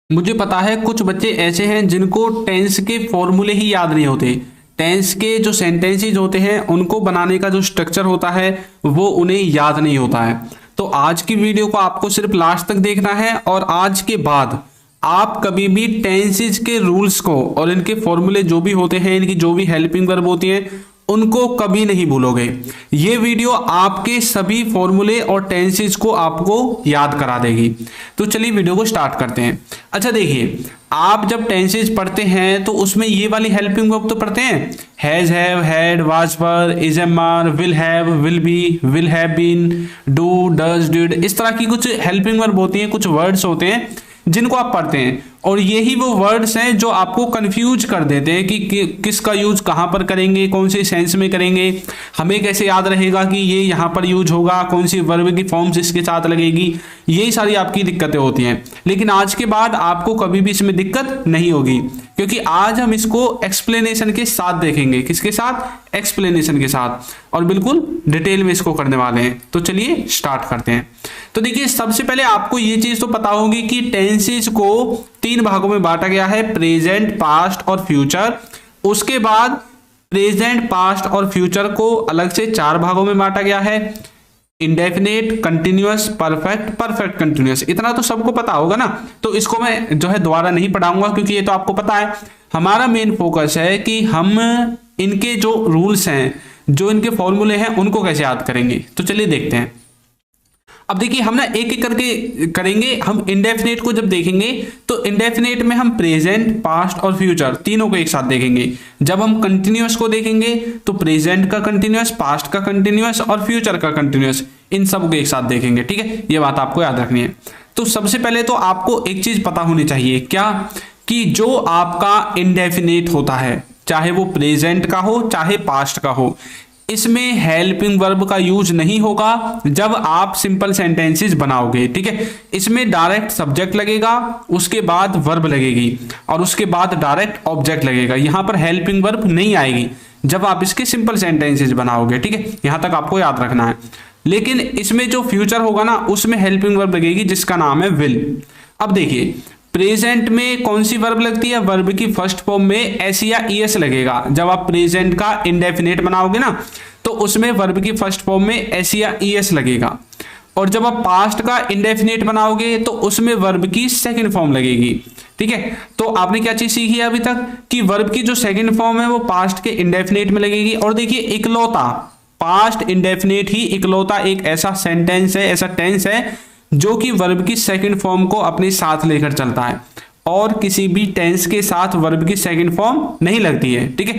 मुझे पता है कुछ बच्चे ऐसे हैं जिनको टेंस के फॉर्मूले ही याद नहीं होते। टेंस के जो सेंटेंसेस होते हैं उनको बनाने का जो स्ट्रक्चर होता है वो उन्हें याद नहीं होता है। तो आज की वीडियो को आपको सिर्फ लास्ट तक देखना है और आज के बाद आप कभी भी टेंसेस के रूल्स को और इनके फॉर्मूले जो भी होते हैं, इनकी जो भी हेल्पिंग वर्ब होती हैं, उनको कभी नहीं भूलोगे। ये वीडियो आपके सभी फॉर्मूले और टेंसेस को आपको याद करा देगी। तो चलिए वीडियो को स्टार्ट करते हैं। अच्छा देखिए, आप जब टेंसेस पढ़ते हैं तो उसमें ये वाली हेल्पिंग वर्ब तो पढ़ते हैं, has, have, had, was, were, is, am, are, will have, will be, will have been, do, does, did, इस तरह की कुछ हेल्पिंग वर्ब होती हैं, कुछ वर्ड्स होते हैं जिनको आप पढ़ते हैं। और यही वो वर्ड्स हैं जो आपको कंफ्यूज कर देते हैं कि किसका यूज कहां पर करेंगे, कौन से सेंस में करेंगे, हमें कैसे याद रहेगा कि ये यहां पर यूज होगा, कौन सी वर्ब की फॉर्म्स इसके साथ लगेगी। यही सारी आपकी दिक्कतें होती हैं। लेकिन आज के बाद आपको कभी भी इसमें दिक्कत नहीं होगी, क्योंकि आज हम इसको एक्सप्लेनेशन के साथ देखेंगे। किसके साथ? एक्सप्लेनेशन के साथ, और बिल्कुल डिटेल में इसको करने वाले हैं। तो चलिए स्टार्ट करते हैं। तो देखिए, सबसे पहले आपको ये चीज तो पता होगी कि टेंसेस को 3 भागों में बांटा गया है, प्रेजेंट, पास्ट और फ्यूचर। उसके बाद प्रेजेंट, पास्ट और फ्यूचर को अलग से 4 भागों में बांटा गया है, indefinite, continuous, perfect, perfect continuous. इतना तो सबको पता होगा ना, तो इसको मैं जो है दोबारा नहीं पढ़ाऊंगा, क्योंकि ये तो आपको पता है। हमारा मेन फोकस है कि हम इनके जो रूल्स हैं, जो इनके फॉर्मूले हैं, उनको कैसे याद करेंगे। तो चलिए देखते हैं। अब देखिए, हम ना एक एक करके करेंगे। हम इंडेफिनेट को जब देखेंगे तो इंडेफिनेट में हम प्रेजेंट, पास्ट और फ्यूचर तीनों को एक साथ देखेंगे। जब हम कंटिन्यूअस को देखेंगे तो प्रेजेंट का कंटिन्यूअस, पास्ट का कंटिन्यूअस और फ्यूचर का कंटिन्यूअस, इन सब को एक साथ देखेंगे। ठीक है, ये बात आपको याद रखनी है। तो सबसे पहले तो आपको एक चीज पता होनी चाहिए, क्या? कि जो आपका इंडेफिनेट होता है, चाहे वो प्रेजेंट का हो चाहे पास्ट का हो, इसमें हेल्पिंग वर्ब का यूज नहीं होगा जब आप सिंपल सेंटेंसेस बनाओगे। ठीक है, इसमें डायरेक्ट सब्जेक्ट लगेगा, उसके बाद वर्ब लगेगी और उसके बाद डायरेक्ट ऑब्जेक्ट लगेगा। यहां पर हेल्पिंग वर्ब नहीं आएगी जब आप इसके सिंपल सेंटेंसेस बनाओगे। ठीक है, यहां तक आपको याद रखना है। लेकिन इसमें जो फ्यूचर होगा ना, उसमें हेल्पिंग वर्ब लगेगी जिसका नाम है विल। अब देखिए, प्रेजेंट में कौन सी वर्ब लगती है? वर्ब की फर्स्ट फॉर्म में एस या ईएस लगेगा। जब आप प्रेजेंट का इंडेफिनेट बनाओगे ना, तो उसमें वर्ब की फर्स्ट फॉर्म में एस या ईएस लगेगा। और जब आप पास्ट का इंडेफिनेट बनाओगे तो उसमें वर्ब की सेकंड फॉर्म लगेगी। ठीक है, तो आपने क्या चीज सीखी है अभी तक? कि वर्ब की जो सेकंड फॉर्म है वो पास्ट के इंडेफिनेट में लगेगी। और देखिए, इकलौता पास्ट इंडेफिनेट ही इकलौता एक ऐसा सेंटेंस है, ऐसा टेंस है जो कि वर्ब की सेकंड फॉर्म को अपने साथ लेकर चलता है, और किसी भी टेंस के साथ वर्ब की सेकंड फॉर्म नहीं लगती है। ठीक है,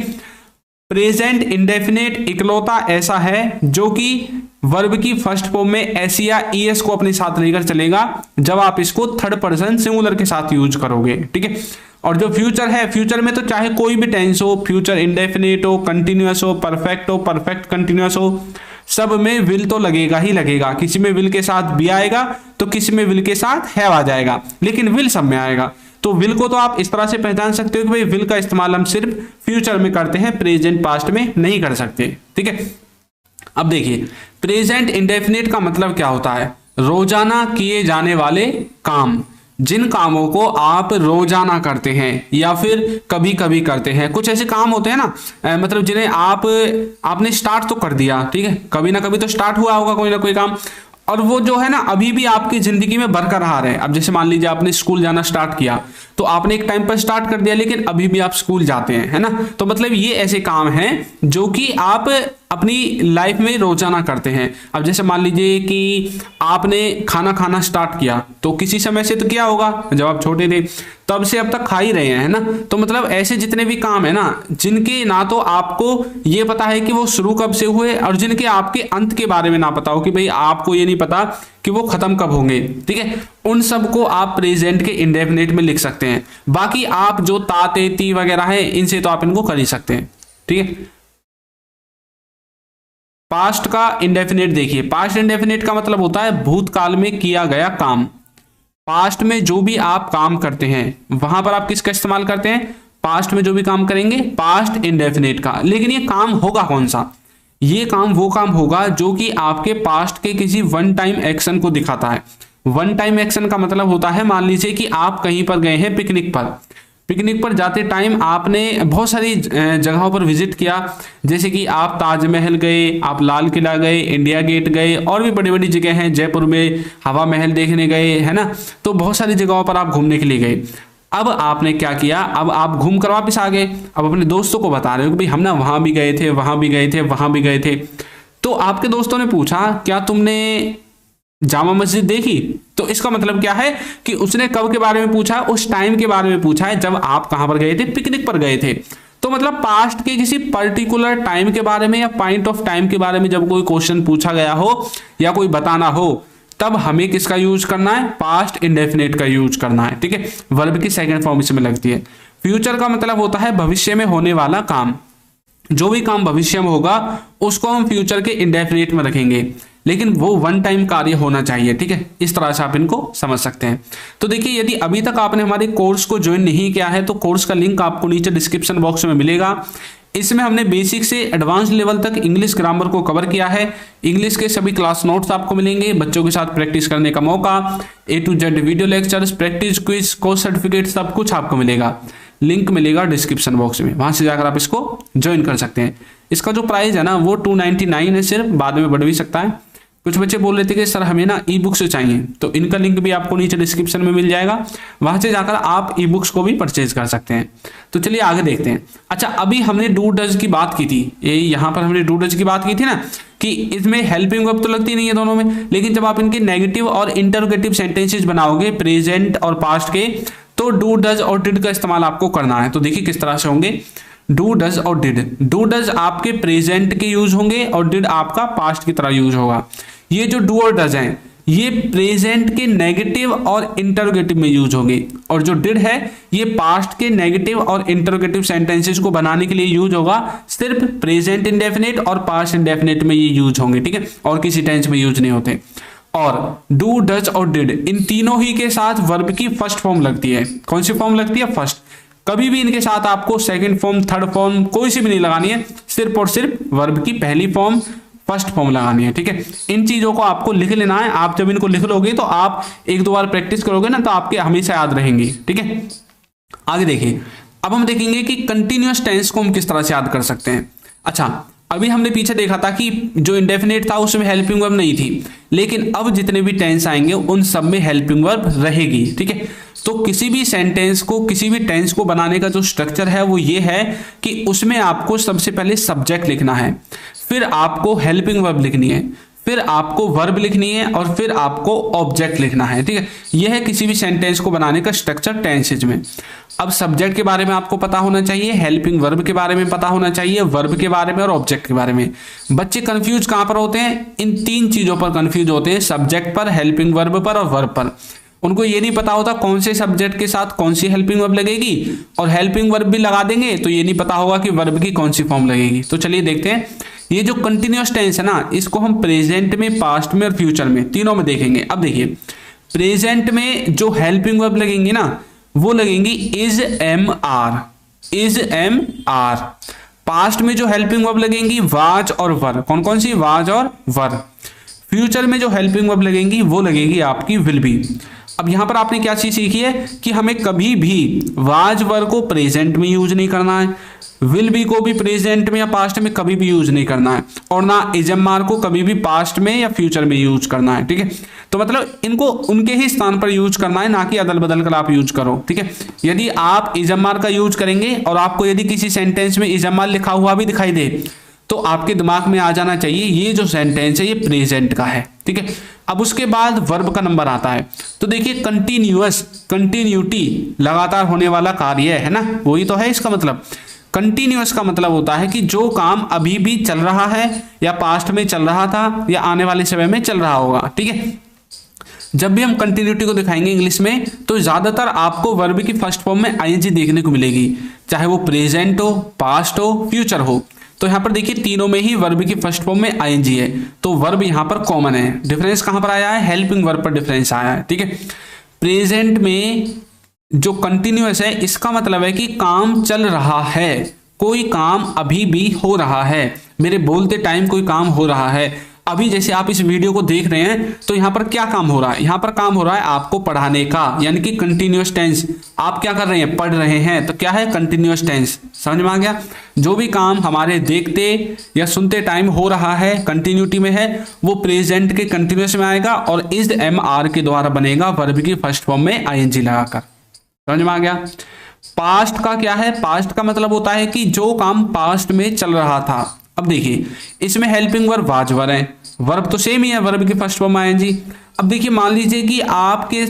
प्रेजेंट इंडेफिनेट इकलौता ऐसा है जो कि वर्ब की फर्स्ट फॉर्म में एस या ईएस को अपने साथ लेकर चलेगा जब आप इसको थर्ड पर्सन सिंगुलर के साथ यूज करोगे। ठीक है, और जो फ्यूचर है, फ्यूचर में तो चाहे कोई भी टेंस हो, फ्यूचर इंडेफिनेट हो, कंटिन्यूअस हो, परफेक्ट कंटिन्यूअस हो, सब में विल तो लगेगा ही लगेगा। किसी में विल के साथ बी आएगा तो किसी में विल के साथ हैव आ जाएगा, लेकिन विल सब में आएगा। तो विल को तो आप इस तरह से पहचान सकते हो कि भाई विल का इस्तेमाल हम सिर्फ फ्यूचर में करते हैं, प्रेजेंट पास्ट में नहीं कर सकते। ठीक है, अब देखिए, प्रेजेंट इंडेफिनिट का मतलब क्या होता है? रोजाना किए जाने वाले काम, जिन कामों को आप रोजाना करते हैं या फिर कभी कभी करते हैं। कुछ ऐसे काम होते हैं ना, मतलब जिन्हें आपने स्टार्ट तो कर दिया, ठीक है, कभी ना कभी तो स्टार्ट हुआ होगा कोई ना कोई काम, और वो जो है ना अभी भी आपकी जिंदगी में बरकरार है। अब जैसे मान लीजिए आपने स्कूल जाना स्टार्ट किया, तो आपने एक टाइम पर स्टार्ट कर दिया लेकिन अभी भी आप स्कूल जाते हैं, है ना। तो मतलब ये ऐसे काम हैं जो कि आप अपनी लाइफ में रोजाना करते हैं। अब जैसे मान लीजिए कि आपने खाना खाना स्टार्ट किया, तो किसी समय से तो क्या होगा, जब आप छोटे थे तब से अब तक खा ही रहे हैं, है ना। तो मतलब ऐसे जितने भी काम है ना, जिनके ना तो आपको ये पता है कि वो शुरू कब से हुए, और जिनके आपके अंत के बारे में ना पता हो, कि भाई आपको ये नहीं पता कि वो खत्म कब होंगे, ठीक है, उन सब को आप प्रेजेंट के इंडेफिनिट में लिख सकते हैं। बाकी आप जो ता, ते, ती वगैरह है, इनसे तो आप इनको कर ही सकते हैं। ठीक है, पास्ट का इंडेफिनिट देखिए, पास्ट इंडेफिनिट का मतलब होता है भूतकाल में किया गया काम। पास्ट में जो भी आप काम करते हैं वहां पर आप किसका इस्तेमाल करते हैं? पास्ट में जो भी काम करेंगे पास्ट इंडेफिनिट का। लेकिन ये काम होगा कौन सा? ये काम वो काम होगा जो कि आपके पास्ट के किसी वन टाइम एक्शन को दिखाता है। वन टाइम एक्शन का मतलब होता है, मान लीजिए कि आप कहीं पर गए हैं पिकनिक पर जाते टाइम आपने बहुत सारी जगहों पर विजिट किया, जैसे कि आप ताजमहल गए, आप लाल किला गए, इंडिया गेट गए, और भी बड़ी बड़ी जगह हैं, जयपुर में हवा महल देखने गए, है ना। तो बहुत सारी जगहों पर आप घूमने के लिए गए। अब आपने क्या किया, अब आप घूम कर वापस आ गए। अब अपने दोस्तों को बता रहे हो कि भाई हम ना वहां भी गए थे, वहां भी गए थे, वहां भी गए थे। तो आपके दोस्तों ने पूछा क्या तुमने जामा मस्जिद देखी? तो इसका मतलब क्या है कि उसने कब के बारे में पूछा, उस टाइम के बारे में पूछा है जब आप कहां पर गए थे, पिकनिक पर गए थे। तो मतलब पास्ट के किसी पर्टिकुलर टाइम के बारे में या पॉइंट ऑफ टाइम के बारे में जब कोई क्वेश्चन पूछा गया हो या कोई बताना हो, तब हमें किसका यूज करना है, पास्ट इंडेफिनिट का यूज करना है, ठीक है। वर्ब की सेकंड फॉर्म इसमें लगती है। फ्यूचर का मतलब होता है भविष्य में होने वाला काम। जो भी काम भविष्य में होगा उसको हम फ्यूचर के इंडेफिनिट में रखेंगे, लेकिन वो वन टाइम कार्य होना चाहिए, ठीक है। इस तरह से आप इनको समझ सकते हैं। तो देखिए, यदि अभी तक आपने हमारे कोर्स को ज्वाइन नहीं किया है तो कोर्स का लिंक आपको नीचे डिस्क्रिप्शन बॉक्स में मिलेगा। इसमें हमने बेसिक से एडवांस लेवल तक इंग्लिश ग्रामर को कवर किया है। इंग्लिश के सभी क्लास नोट्स आपको मिलेंगे, बच्चों के साथ प्रैक्टिस करने का मौका, A to Z video lectures, practice quiz, course certificate, सब कुछ आपको मिलेगा। लिंक मिलेगा डिस्क्रिप्शन बॉक्स में, वहां से जाकर आप इसको ज्वाइन कर सकते हैं। इसका जो प्राइस है ना वो 299 है सिर्फ, बाद में बढ़ भी सकता है। कुछ बच्चे बोल रहे थे कि सर हमें ना ई बुक्स चाहिए, तो इनका लिंक भी आपको नीचे डिस्क्रिप्शन में मिल जाएगा, वहां से जाकर आप ई बुक्स को भी परचेज कर सकते हैं। तो चलिए आगे देखते हैं। अच्छा, अभी हमने डू डज की बात की थी, यहाँ पर हमने डू डज की बात की थी ना, कि इसमें हेल्पिंग वर्ब तो लगती नहीं है दोनों में, लेकिन जब आप इनके नेगेटिव और इंटरोगेटिव सेंटेंसेस बनाओगे प्रेजेंट और पास्ट के, तो डू डज और डिड का इस्तेमाल आपको करना है। तो देखिए किस तरह से होंगे डू डज और डिड। डू डज आपके प्रेजेंट के यूज होंगे और डिड आपका पास्ट की तरह यूज होगा। ये जो डू और डज हैं ये प्रेजेंट के नेगेटिव और इंटरोगेटिव में यूज होंगे, और जो डिड है ये पास्ट के नेगेटिव और इंटरोगेटिव सेंटेंसेस को बनाने के लिए यूज होगा। सिर्फ प्रेजेंट इंडेफिनिट और पास्ट इंडेफिनिट में ये यूज होंगे, ठीक है, और किसी टेंस में यूज नहीं होते। और डू डज और डिड इन तीनों ही के साथ वर्ब की फर्स्ट फॉर्म लगती है। कौन सी फॉर्म लगती है? फर्स्ट। कभी भी इनके साथ आपको सेकंड फॉर्म, थर्ड फॉर्म कोई सी भी नहीं लगानी है, सिर्फ और सिर्फ वर्ब की पहली फॉर्म, फर्स्ट फॉर्म लगानी है, ठीक है। इन चीजों को आपको लिख लेना है। आप जब इनको लिख लोगे तो आप एक दो बार प्रैक्टिस करोगे ना, तो आपके हमेशा याद रहेंगी, ठीक है। आगे देखिए, अब हम देखेंगे कि कंटिन्यूअस टेंस को हम किस तरह से याद कर सकते हैं। अच्छा, अभी हमने पीछे देखा था कि जो इंडेफिनिट था उसमें हेल्पिंग वर्ब नहीं थी, लेकिन अब जितने भी टेंस आएंगे उन सब में हेल्पिंग वर्ब रहेगी, ठीक है। तो किसी भी सेंटेंस को, किसी भी टेंस को बनाने का जो स्ट्रक्चर है वो ये है कि उसमें आपको सबसे पहले सब्जेक्ट लिखना है, फिर आपको हेल्पिंग वर्ब लिखनी है, फिर आपको वर्ब लिखनी है, और फिर आपको ऑब्जेक्ट लिखना है, ठीक है। यह है किसी भी सेंटेंस को बनाने का स्ट्रक्चर टेंसेज में। अब सब्जेक्ट के बारे में आपको पता होना चाहिए, हेल्पिंग वर्ब के बारे में पता होना चाहिए, वर्ब के बारे में और ऑब्जेक्ट के बारे में। बच्चे कंफ्यूज कहां पर होते हैं? इन तीन चीजों पर कंफ्यूज होते हैं, सब्जेक्ट पर, हेल्पिंग वर्ब पर और वर्ब पर। उनको ये नहीं पता होता कौन से सब्जेक्ट के साथ कौन सी हेल्पिंग वर्ब लगेगी, और हेल्पिंग वर्ब भी लगा देंगे तो ये नहीं पता होगा कि वर्ब की कौन सी फॉर्म लगेगी। तो चलिए देखते हैं, ये जो कंटिन्यूअस टेंस है ना, इसको हम प्रेजेंट में, पास्ट में और फ्यूचर में, तीनों में देखेंगे। अब देखिए, प्रेजेंट में जो हेल्पिंग वर्ब लगेंगी ना वो लगेंगी is, am, are, is, am, are. Past में जो हेल्पिंग वर्ब लगेंगी वाज और वर। कौन कौन सी? वाज और वर। फ्यूचर में जो हेल्पिंग वर्ब लगेंगी वो लगेगी आपकी विल बी। अब यहां पर आपने क्या चीज सीखी है कि हमें कभी भी वाज वर को प्रेजेंट में यूज नहीं करना है, विल बी को भी प्रेजेंट में या पास्ट में कभी भी यूज नहीं करना है, और ना इज, एम, आर को कभी भी पास्ट में या फ्यूचर में यूज करना है, ठीक है। तो मतलब इनको उनके ही स्थान पर यूज करना है, ना कि अदल बदल कर आप यूज करो, ठीक है। यदि आप इज, एम, आर का यूज करेंगे और आपको यदि किसी सेंटेंस में इज, एम, आर लिखा हुआ भी दिखाई दे तो आपके दिमाग में आ जाना चाहिए ये जो सेंटेंस है ये प्रेजेंट का है, ठीक है। अब उसके बाद वर्ब का नंबर आता है। तो देखिए, कंटिन्यूअस, कंटिन्यूटी, लगातार होने वाला कार्य है ना, वही तो है इसका मतलब। कंटिन्यूअस का मतलब होता है कि जो काम अभी भी चल रहा है, या पास्ट में चल रहा था, या आने वाले समय में चल रहा होगा, ठीक है। जब भी हम कंटिन्यूटी को दिखाएंगे इंग्लिश में तो ज्यादातर आपको वर्ब की फर्स्ट फॉर्म में आईएनजी देखने को मिलेगी, चाहे वो प्रेजेंट हो, पास्ट हो, फ्यूचर हो। तो यहां पर देखिए तीनों में ही वर्ब की फर्स्ट फॉर्म में आईएनजी है, तो वर्ब यहां पर कॉमन है। डिफरेंस कहां पर आया है? हेल्पिंग वर्ब पर डिफरेंस आया है, ठीक है। प्रेजेंट में जो कंटिन्यूअस है इसका मतलब है कि काम चल रहा है, कोई काम अभी भी हो रहा है, मेरे बोलते टाइम कोई काम हो रहा है। अभी जैसे आप इस वीडियो को देख रहे हैं तो यहाँ पर क्या काम हो रहा है, यहाँ पर काम हो रहा है आपको पढ़ाने का, यानी कि कंटिन्यूअस टेंस। आप क्या कर रहे हैं, पढ़ रहे हैं, तो क्या है, कंटिन्यूअस टेंस। समझ में आ गया। जो भी काम हमारे देखते या सुनते टाइम हो रहा है, कंटिन्यूटी में है, वो प्रेजेंट के कंटिन्यूअस में आएगा और इज एम आर के द्वारा बनेगा वर्ब की फर्स्ट फॉर्म में आईएनजी लगाकर। समझ में आ गया। पास्ट का क्या है, पास्ट का मतलब होता है कि जो काम पास्ट में चल रहा था। अब देखिए इसमें हेल्पिंग वर्ब वाज वर है, वर्ब तो सेम ही है, वर्ब की फर्स्ट फॉर्म आईएनजी। अब देखिए मान लीजिए कि आपके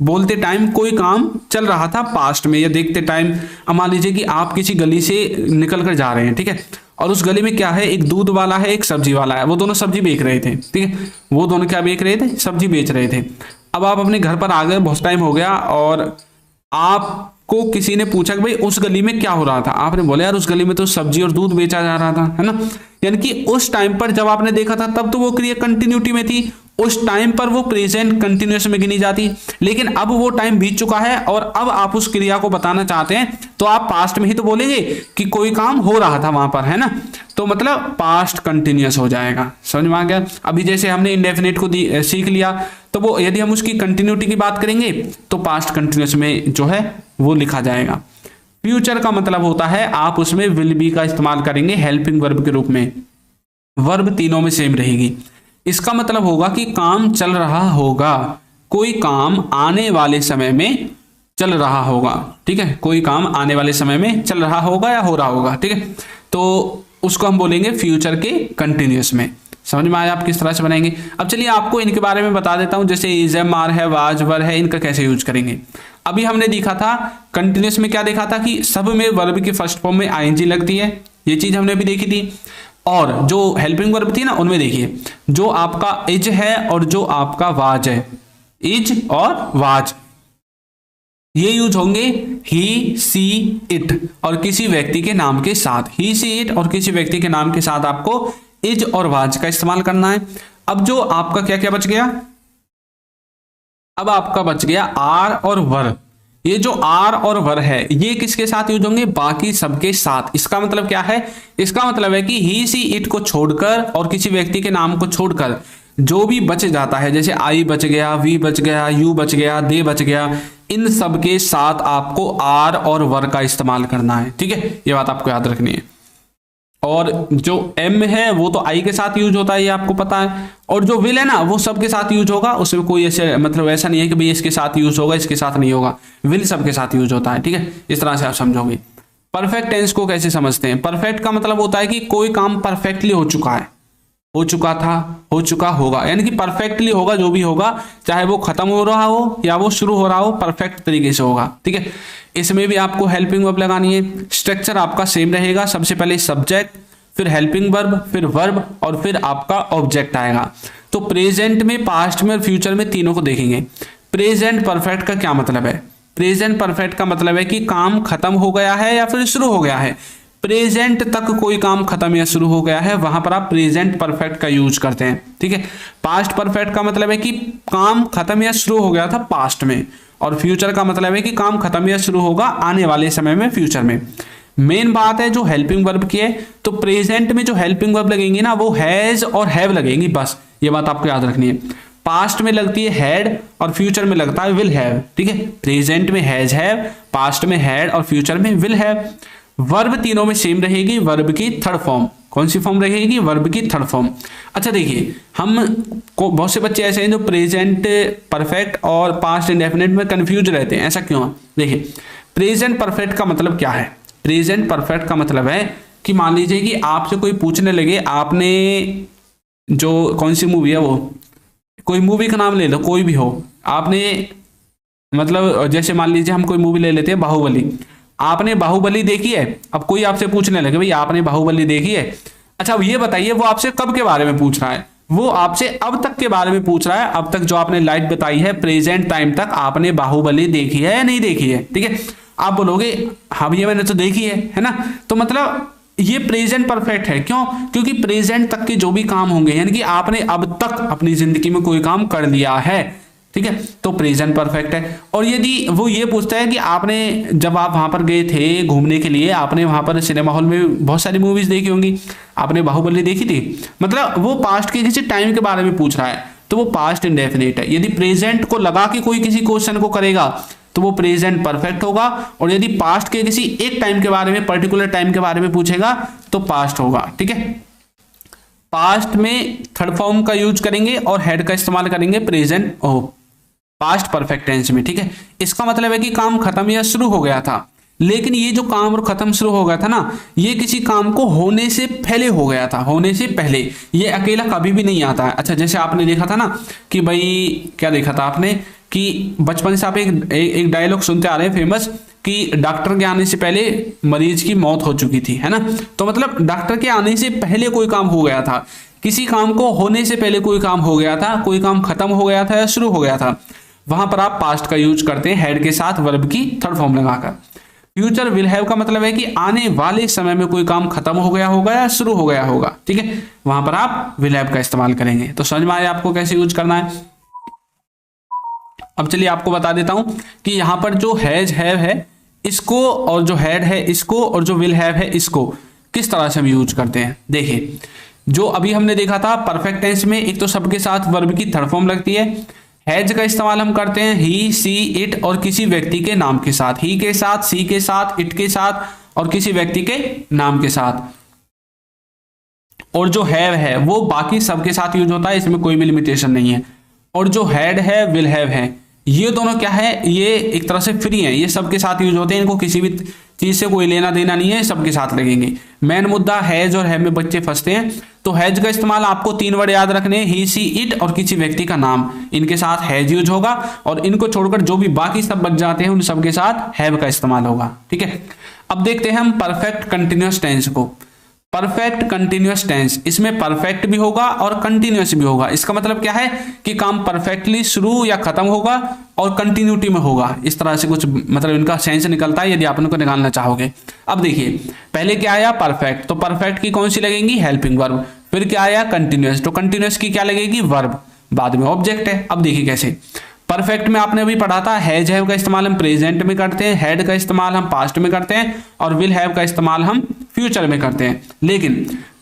बोलते टाइम कोई काम चल रहा था पास्ट में या देखते टाइम। अब मान लीजिए कि आप किसी गली से निकल कर जा रहे हैं, ठीक है, और उस गली में क्या है, एक दूध वाला है, एक सब्जी वाला है, वो दोनों सब्जी बेच रहे थे, ठीक है, वो दोनों क्या बेच रहे थे, सब्जी बेच रहे थे। अब आप अपने घर पर आ गए, बहुत टाइम हो गया, और आपको किसी ने पूछा कि भाई उस गली में क्या हो रहा था। आपने बोला यार उस गली में तो सब्जी और दूध बेचा जा रहा था, है ना। यानी कि उस टाइम पर जब आपने देखा था तब तो वो क्रिया कंटिन्यूटी में थी, उस टाइम पर वो प्रेजेंट कंटिन्यूअस में गिनी जाती। लेकिन अब वो टाइम बीत चुका है और अब आप उस क्रिया को बताना चाहते हैं तो आप पास्ट में ही तो बोलेंगे कि कोई काम हो रहा था वहां पर, है ना। तो मतलब पास्ट कंटिन्यूअस हो जाएगा। समझ में आ गया। अभी जैसे हमने इंडेफिनिट को सीख लिया, तो वो यदि हम उसकी कंटिन्यूटी की बात करेंगे तो पास्ट कंटिन्यूअस में जो है वो लिखा जाएगा। फ्यूचर का मतलब होता है आप उसमें विल बी का इस्तेमाल करेंगे हेल्पिंग वर्ब के रूप में। वर्ब तीनों में सेम रहेगी। इसका मतलब होगा कि काम चल रहा होगा, कोई काम आने वाले समय में चल रहा होगा, ठीक है, कोई काम आने वाले समय में चल रहा होगा या हो रहा होगा, ठीक है, तो उसको हम बोलेंगे फ्यूचर के कंटिन्यूअस में। समझ में आया आप किस तरह से बनाएंगे। अब चलिए आपको इनके बारे में बता देता हूं, जैसे इज एम आर है, वाज वर है, इनका कैसे यूज करेंगे। अभी हमने देखा था कंटिन्यूअस में, क्या देखा था कि सब में वर्ब की फर्स्ट फॉर्म में आईएनजी लगती है, ये चीज हमने भी देखी थी। और जो हेल्पिंग वर्ब थी ना, उनमें देखिए जो आपका इज है और जो आपका वाज है, इज और वाज, ये यूज होंगे ही सी इट और किसी व्यक्ति के नाम के साथ। ही सी इट और किसी व्यक्ति के नाम के साथ आपको इज और वाज का इस्तेमाल करना है। अब जो आपका क्या क्या बच गया, अब आपका बच गया आर और वर। ये जो आर और वर है ये किसके साथ यूज होंगे, बाकी सबके साथ। इसका मतलब क्या है, इसका मतलब है कि ही सी इट को छोड़कर और किसी व्यक्ति के नाम को छोड़कर जो भी बच जाता है, जैसे आई बच गया, वी बच गया, यू बच गया, दे बच गया, इन सब के साथ आपको आर और वर का इस्तेमाल करना है, ठीक है, ये बात आपको याद रखनी है। और जो एम है वो तो आई के साथ यूज होता है, ये आपको पता है। और जो विल है ना वो सबके साथ यूज होगा, उसमें कोई ऐसे मतलब ऐसा नहीं है कि भाई इसके साथ यूज होगा इसके साथ नहीं होगा, विल सबके साथ यूज होता है, ठीक है, इस तरह से आप समझोगे। परफेक्ट टेंस को कैसे समझते हैं, परफेक्ट का मतलब होता है कि कोई काम परफेक्टली हो चुका है, हो चुका था, हो चुका होगा, यानी कि परफेक्टली होगा, जो भी होगा चाहे वो खत्म हो रहा हो या वो शुरू हो रहा हो, परफेक्ट तरीके से होगा, ठीक है। इसमें भी आपको हेल्पिंग वर्ब लगानी है। स्ट्रक्चर आपका सेम रहेगा, सबसे पहले सब्जेक्ट, फिर हेल्पिंग वर्ब, फिर वर्ब और फिर आपका ऑब्जेक्ट आएगा। तो प्रेजेंट में, पास्ट में और फ्यूचर में तीनों को देखेंगे। प्रेजेंट परफेक्ट का क्या मतलब है, प्रेजेंट परफेक्ट का मतलब है कि काम खत्म हो गया है या फिर शुरू हो गया है। प्रेजेंट तक कोई काम खत्म या शुरू हो गया है, वहां पर आप प्रेजेंट परफेक्ट का यूज करते हैं, ठीक है। पास्ट परफेक्ट का मतलब है कि काम खत्म या शुरू हो गया था पास्ट में, और फ्यूचर का मतलब है कि काम खत्म या शुरू होगा आने वाले समय में, फ्यूचर में। मेन बात है जो हेल्पिंग वर्ब की है, तो प्रेजेंट में जो हेल्पिंग वर्ब लगेंगी ना वो हैज और हैव लगेंगी, बस ये बात आपको याद रखनी है। पास्ट में लगती है हैड और फ्यूचर में लगता है विल हैव, ठीक है। प्रेजेंट में हैज हैव, पास्ट में हैड और फ्यूचर में विल हैव। वर्ब तीनों में सेम रहेगी, वर्ब की थर्ड फॉर्म कौन सी फॉर्म रहेगी, वर्ब की थर्ड फॉर्म। अच्छा देखिए हम को बहुत से बच्चे ऐसे हैं जो प्रेजेंट परफेक्ट और पास्ट इंडेफिनिट में कंफ्यूज रहते हैं, ऐसा क्यों है। देखिए प्रेजेंट परफेक्ट का मतलब क्या है, प्रेजेंट परफेक्ट का मतलब है कि मान लीजिए कि आपसे कोई पूछने लगे, आपने जो कौन सी मूवी है वो, कोई मूवी का नाम ले लो, कोई भी हो, आपने मतलब जैसे मान लीजिए हम कोई मूवी ले लेते हैं बाहुबली, आपने बाहुबली देखी है। अब कोई आपसे पूछने लगे भाई आपने बाहुबली देखी है, अच्छा अब ये बताइए वो आपसे कब के बारे में पूछ रहा है, वो आपसे अब तक के बारे में पूछ रहा है। अब तक जो आपने लाइट बताई है प्रेजेंट टाइम तक आपने बाहुबली देखी है या नहीं देखी है, ठीक है। आप बोलोगे हाँ भैया मैंने तो देखी है ना, तो मतलब ये प्रेजेंट परफेक्ट है। क्यों, क्योंकि प्रेजेंट तक के जो भी काम होंगे, यानी कि आपने अब तक अपनी जिंदगी में कोई काम कर लिया है, ठीक है, तो प्रेजेंट परफेक्ट है। और यदि वो ये पूछता है कि आपने जब आप वहां पर गए थे घूमने के लिए, आपने वहां पर सिनेमा हॉल में बहुत सारी मूवीज देखी होंगी, आपने बाहुबली देखी थी, मतलब वो पास्ट के किसी टाइम के बारे में पूछ रहा है, तो वो पास्ट इंडेफिनिट है। यदि प्रेजेंट को लगा के कोई किसी क्वेश्चन को करेगा तो वो प्रेजेंट परफेक्ट होगा, और यदि पास्ट के किसी एक टाइम के बारे में, पर्टिकुलर टाइम के बारे में पूछेगा तो पास्ट होगा। ठीक है, पास्ट में थर्ड फॉर्म का यूज करेंगे और हेड का इस्तेमाल करेंगे प्रेजेंट पास्ट परफेक्ट टेंस में। ठीक है, इसका मतलब है कि काम खत्म या शुरू हो गया था, लेकिन ये जो काम और खत्म शुरू हो गया था ना, ये किसी काम को होने से पहले हो गया था, होने से पहले, ये अकेला कभी भी नहीं आता है। अच्छा, जैसे आपने देखा था ना कि भाई क्या देखा था आपने कि बचपन से आप एक डायलॉग सुनते आ रहे हैं फेमस, कि डॉक्टर के आने से पहले मरीज की मौत हो चुकी थी, है ना। तो मतलब डॉक्टर के आने से पहले कोई काम हो गया था, किसी काम को होने से पहले कोई काम हो गया था, कोई काम खत्म हो गया था या शुरू हो gया था, वहां पर आप पास्ट का यूज करते हैं हेड के साथ वर्ब की थर्ड फॉर्म लगाकर। फ्यूचर विल हैव का मतलब है कि आने वाले समय में कोई काम खत्म हो गया होगा या शुरू हो गया होगा। ठीक है, वहां पर आप विल हैव का इस्तेमाल करेंगे। तो समझ में आया आपको कैसे यूज करना है। अब चलिए आपको बता देता हूं कि यहां पर जो हैज हैव है इसको, और जो हैड है इसको, और जो विल हैव है इसको किस तरह से हम यूज करते हैं। देखिए, जो अभी हमने देखा था परफेक्ट टेंस में एक तो सबके साथ वर्ब की थर्ड फॉर्म लगती है, हैज का इस्तेमाल हम करते हैं ही, सी, इट और किसी व्यक्ति के नाम के साथ, ही के साथ, सी के साथ, इट के साथ और किसी व्यक्ति के नाम के साथ। और जो हैव है वो बाकी सबके साथ यूज होता है, इसमें कोई भी लिमिटेशन नहीं है। और जो हैड है, विल हैव है, ये दोनों क्या है, ये एक तरह से फ्री है, ये सबके साथ यूज होते हैं, इनको किसी भी चीज से कोई लेना देना नहीं है, सबके साथ लगेंगे। मेन मुद्दा हैज और हैव में बच्चे फंसते हैं। तो हैज का इस्तेमाल आपको 3 वर्ड याद रखने हैं, ही, सी, इट और किसी व्यक्ति का नाम, इनके साथ हैज यूज होगा, और इनको छोड़कर जो भी बाकी सब बच जाते हैं उन सबके साथ हैव का इस्तेमाल होगा। ठीक है, अब देखते हैं हम परफेक्ट कंटिन्यूअस टेंस को। परफेक्ट कंटिन्यूअस टेंस, इसमें परफेक्ट भी होगा और कंटिन्यूअस भी होगा। इसका मतलब क्या है कि काम परफेक्टली शुरू या खत्म होगा और कंटिन्यूटी में होगा, इस तरह से कुछ मतलब इनका सेंस निकलता है यदि आप उनको निकालना चाहोगे। अब देखिए, पहले क्या आया परफेक्ट, तो परफेक्ट की कौन सी लगेगी, हेल्पिंग वर्ब। फिर क्या आया कंटिन्यूअस, तो कंटिन्यूअस की क्या लगेगी, वर्ब, बाद में ऑब्जेक्ट है। अब देखिए कैसे, परफेक्ट में आपने अभी पढ़ा था हैज हैव का इस्तेमाल हम प्रेजेंट में करते हैं, हैड का इस्तेमाल हम पास्ट में करते हैं, और विल हैव का इस्तेमाल हम फ्यूचर में करते हैं। लेकिन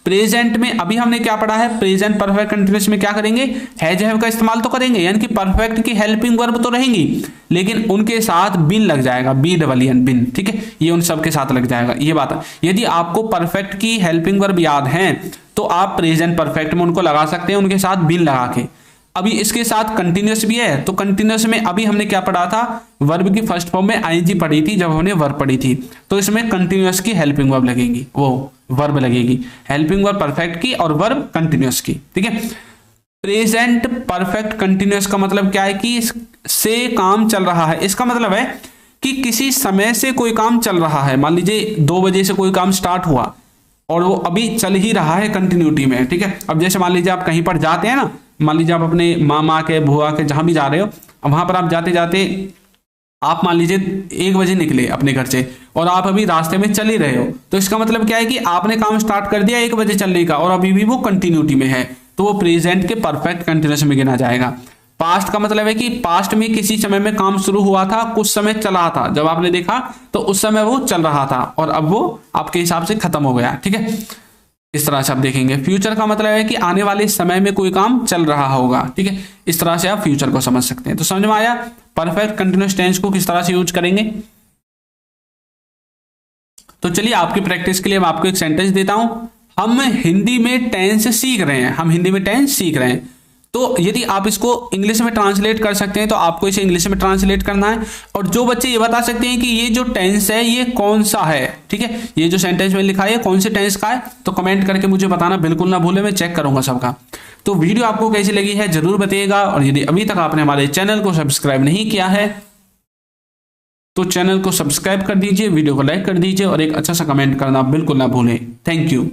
प्रेजेंट में अभी हमने क्या पढ़ा है, प्रेजेंट परफेक्ट कंटिन्यूअस में क्या करेंगे, हैज हैव का इस्तेमाल तो करेंगे, यानी कि परफेक्ट की हेल्पिंग वर्ब तो रहेंगी, लेकिन उनके साथ बिन लग जाएगा, BEEN बिन। ठीक है, ये उन सब के साथ लग जाएगा, ये बात है। यदि आपको परफेक्ट की हेल्पिंग वर्ब याद है तो आप प्रेजेंट परफेक्ट में उनको लगा सकते हैं, उनके साथ बिन लगा के। अभी इसके साथ कंटिन्यूअस भी है, तो कंटिन्यूअस में अभी हमने क्या पढ़ा था, वर्ब की फर्स्ट फॉर्म में आईएनजी पढ़ी थी जब हमने वर्ब पढ़ी थी, तो इसमें कंटिन्यूअस की हेल्पिंग वर्ब लगेगी, वो वर्ब लगेगी, हेल्पिंग वर्ब परफेक्ट की और वर्ब कंटिन्यूअस की। ठीक है, प्रेजेंट परफेक्ट कंटिन्यूअस का मतलब क्या है कि से काम चल रहा है। इसका मतलब है कि किसी समय से कोई काम चल रहा है। मान लीजिए 2 बजे से कोई काम स्टार्ट हुआ और वो अभी चल ही रहा है कंटिन्यूटी में। ठीक है, अब जैसे मान लीजिए आप कहीं पर जाते हैं ना, मान लीजिए आप अपने मामा के, बुआ के, जहां भी जा रहे हो, वहां पर आप जाते जाते आप मान लीजिए 1 बजे निकले अपने घर से और आप अभी रास्ते में चल ही रहे हो, तो इसका मतलब क्या है कि आपने काम स्टार्ट कर दिया 1 बजे चलने का और अभी भी वो कंटिन्यूटी में है, तो वो प्रेजेंट के परफेक्ट कंटिन्यूअस में गिना जाएगा। पास्ट का मतलब है कि पास्ट में किसी समय में काम शुरू हुआ था, कुछ समय चला था, जब आपने देखा तो उस समय वो चल रहा था और अब वो आपके हिसाब से खत्म हो गया। ठीक है, इस तरह से आप देखेंगे। फ्यूचर का मतलब है कि आने वाले समय में कोई काम चल रहा होगा। ठीक है, इस तरह से आप फ्यूचर को समझ सकते हैं। तो समझ में आया परफेक्ट कंटिन्यूअस टेंस को किस तरह से यूज करेंगे। तो चलिए आपकी प्रैक्टिस के लिए मैं आपको एक सेंटेंस देता हूं। हम हिंदी में टेंस सीख रहे हैं, हम हिंदी में टेंस सीख रहे हैं। तो यदि आप इसको इंग्लिश में ट्रांसलेट कर सकते हैं तो आपको इसे इंग्लिश में ट्रांसलेट करना है। और जो बच्चे ये बता सकते हैं कि ये जो टेंस है ये कौन सा है, ठीक है, ये जो सेंटेंस में लिखा है कौन से टेंस का है, तो कमेंट करके मुझे बताना बिल्कुल ना भूले, मैं चेक करूंगा सबका। तो वीडियो आपको कैसी लगी है जरूर बताइएगा, और यदि अभी तक आपने हमारे चैनल को सब्सक्राइब नहीं किया है तो चैनल को सब्सक्राइब कर दीजिए, वीडियो को लाइक कर दीजिए और एक अच्छा सा कमेंट करना बिल्कुल ना भूलें। Thank you.